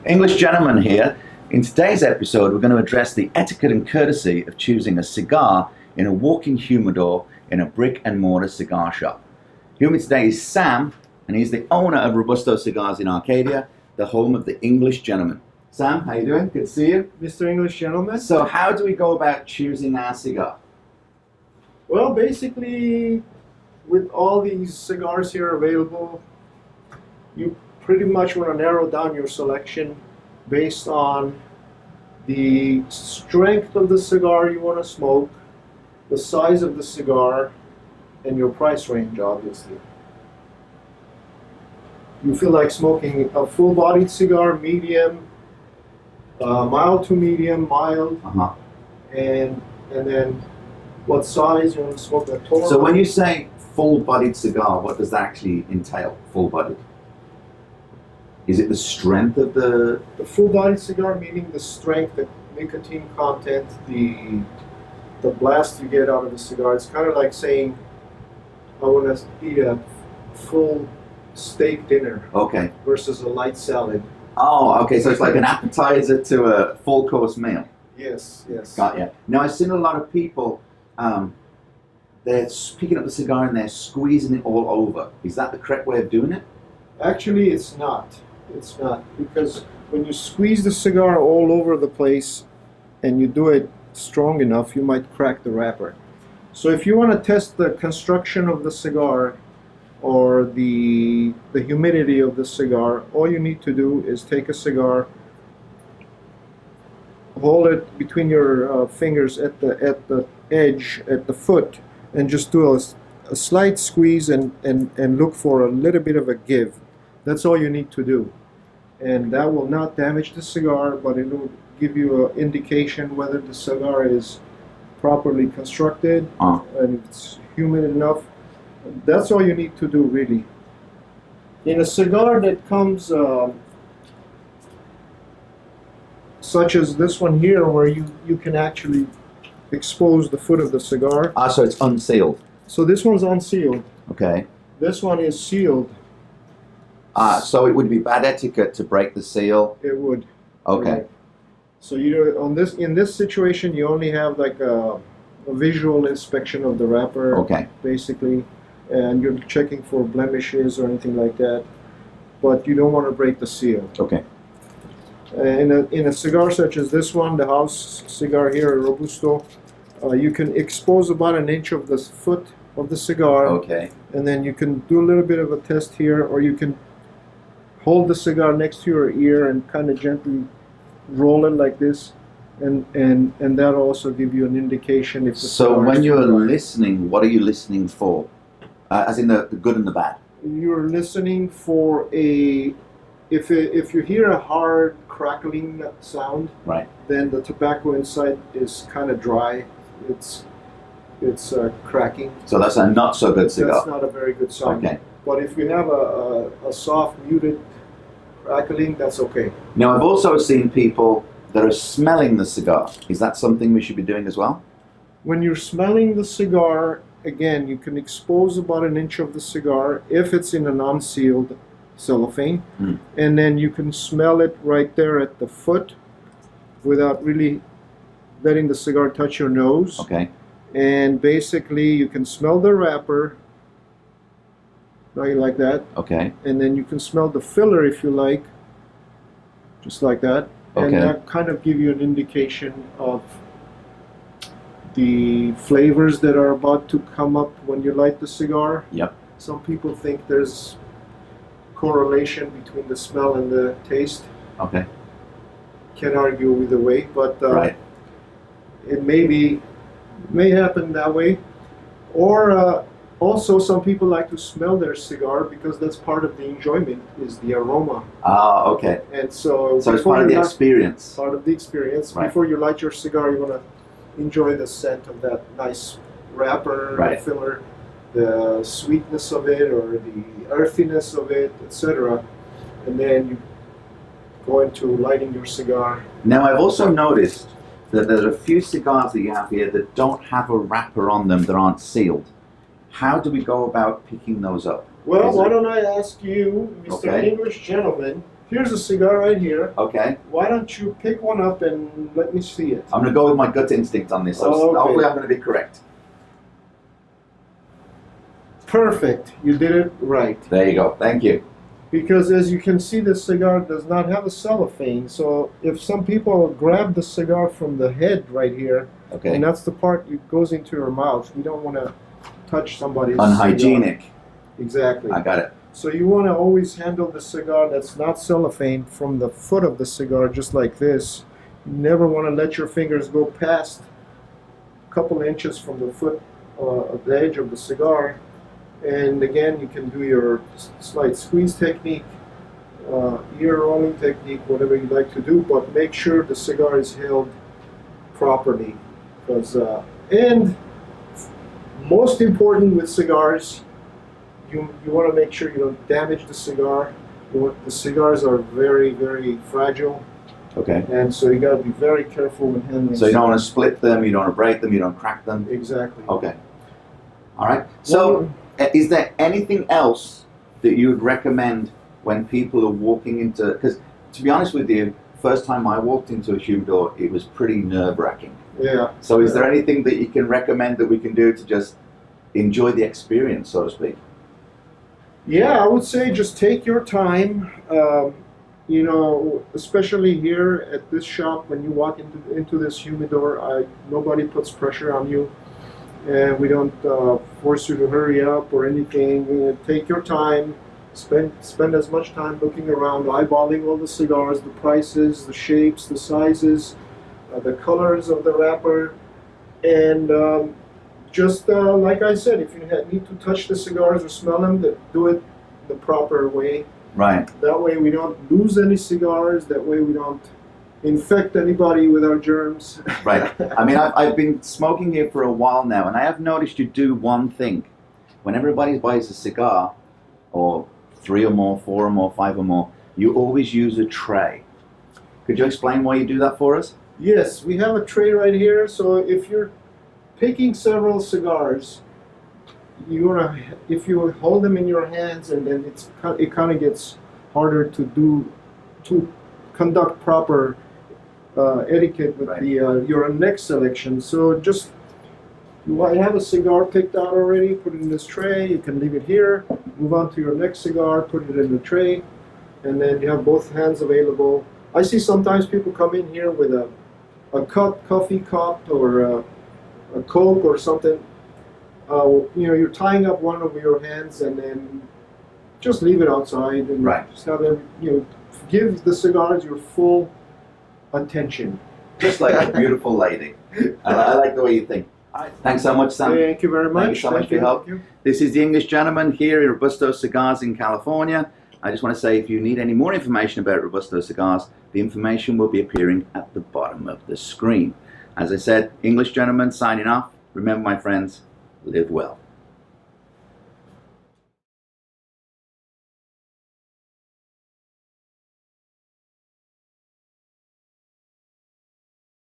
English gentleman here. In today's episode, we're going to address the etiquette and courtesy of choosing a cigar in a walk-in humidor in a brick and mortar cigar shop. Here with me today is Sam, and he's the owner of Robusto Cigars in Arcadia, the home of the English gentleman. Sam, how you doing? Good to see you. Mr. English gentleman. So how do we go about choosing our cigar? Well, basically, with all these cigars here available, you pretty much want to narrow down your selection based on the strength of the cigar you want to smoke, the size of the cigar, and your price range, obviously. You feel like smoking a full-bodied cigar, medium, mild to medium, mild, and then what size you want to smoke, a Toro. So when you say full-bodied cigar, what does that actually entail, full-bodied? Is it the strength of the full-bodied cigar, meaning the strength, the nicotine content, the blast you get out of the cigar? It's kind of like saying, I want to eat a full steak dinner versus a light salad. Oh, okay, so it's like an appetizer to a full-course meal. Yes, yes. Got you. Now, I've seen a lot of people, they're picking up the cigar and they're squeezing it all over. Is that the correct way of doing it? Actually, it's not. It's not, because when you squeeze the cigar all over the place and you do it strong enough, you might crack the wrapper. So if you want to test the construction of the cigar or the humidity of the cigar, all you need to do is take a cigar, hold it between your fingers at the edge, at the foot, and just do a slight squeeze and look for a little bit of a give. That's all you need to do. And that will not damage the cigar, but it will give you an indication whether the cigar is properly constructed and it's humid enough. That's all you need to do, really. In a cigar that comes such as this one here, where you can actually expose the foot of the cigar. So it's unsealed. So this one's unsealed. Okay. This one is sealed. So it would be bad etiquette to break the seal? It would. Okay. So in this situation, you only have like a visual inspection of the wrapper, basically, and you're checking for blemishes or anything like that, but you don't want to break the seal. Okay. In a cigar such as this one, the house cigar here, Robusto, you can expose about an inch of the foot of the cigar. Okay. And then you can do a little bit of a test here, or you can hold the cigar next to your ear and kind of gently roll it like this, and that'll also give you an indication if the So when you're listening, what are you listening for? As in the good and the bad? You're listening for if you hear a hard crackling sound, right, then the tobacco inside is kind of dry. It's cracking. So that's a not so good cigar. That's not a very good sign. Okay. But if you have a soft, muted crackling, that's okay. Now, I've also seen people that are smelling the cigar. Is that something we should be doing as well? When you're smelling the cigar, again, you can expose about an inch of the cigar if it's in an unsealed cellophane, and then you can smell it right there at the foot without really letting the cigar touch your nose. Okay. And basically, you can smell the wrapper, right, like that. Okay. And then you can smell the filler if you like, just like that. Okay. And that kind of give you an indication of the flavors that are about to come up when you light the cigar. Yep. Some people think there's correlation between the smell and the taste. Okay. Can't argue either way, but right. It may happen that way. Or also, some people like to smell their cigar because that's part of the enjoyment, is the aroma. Okay. And so it's part of the experience. Part of the experience. Right. Before you light your cigar, you want to enjoy the scent of that nice wrapper, the filler, the sweetness of it, or the earthiness of it, etc. And then you go into lighting your cigar. Now, I've also noticed that there are a few cigars that you have here that don't have a wrapper on them, that aren't sealed. How do we go about picking those up? Well, why don't I ask you, Mr. English gentleman, Here's a cigar right here. Okay. Why don't you pick one up and let me see it? I'm going to go with my gut instinct on this, so Okay. hopefully I'm going to be correct. Perfect. You did it right. There you go. Thank you. Because as you can see, the cigar does not have a cellophane. So if some people grab the cigar from the head right here, Okay. and that's the part that goes into your mouth, we don't want to touch somebody's Unhygienic. cigar. Exactly. I got it. So you want to always handle the cigar that's not cellophane from the foot of the cigar, just like this. You never want to let your fingers go past a couple inches from the foot of the edge of the cigar. And again, you can do your slight squeeze technique, ear rolling technique, whatever you like to do, but make sure the cigar is held properly. And most important with cigars, you want to make sure you don't damage the cigar. The cigars are very, very fragile, Okay. and so you got to be very careful when handling. So you don't want to split them, you don't want to break them, you don't crack them. Exactly. Okay. All right. So, is there anything else that you would recommend when people are walking into? Because to be honest with you, first time I walked into a humidor, it was pretty nerve-wracking. Yeah. So, is there anything that you can recommend that we can do to just enjoy the experience, so to speak? Yeah, I would say just take your time. You know, especially here at this shop, when you walk into this humidor, nobody puts pressure on you, and we don't force you to hurry up or anything. Take your time. Spend as much time looking around, eyeballing all the cigars, the prices, the shapes, the sizes, the colors of the wrapper, and just like I said, if you need to touch the cigars or smell them, do it the proper way. Right. That way we don't lose any cigars. That way we don't infect anybody with our germs. Right. I mean, I've been smoking here for a while now, and I have noticed you do one thing. When everybody buys a cigar, or 3 or more, 4 or more, 5 or more, you always use a tray. Could you explain why you do that for us? Yes, we have a tray right here. So if you're picking several cigars, if you hold them in your hands, and then it kind of gets harder to conduct proper etiquette with Right. your next selection. So just you have a cigar picked out already, put it in this tray. You can leave it here. Move on to your next cigar, put it in the tray, and then you have both hands available. I see sometimes people come in here with a coffee cup or a Coke or something. You're tying up one of your hands, and then just leave it outside, and Right. just have them. Give the cigars your full attention. Just like a beautiful lady. I like the way you think. All right. Thanks so much, Sam. Thank you very much. Thank you so much for your help. Thank you. This is the English Gentleman here in Robusto Cigars in California. I just want to say, if you need any more information about Robusto Cigars, the information will be appearing at the bottom of the screen. As I said, English Gentleman signing off. Remember, my friends, live well.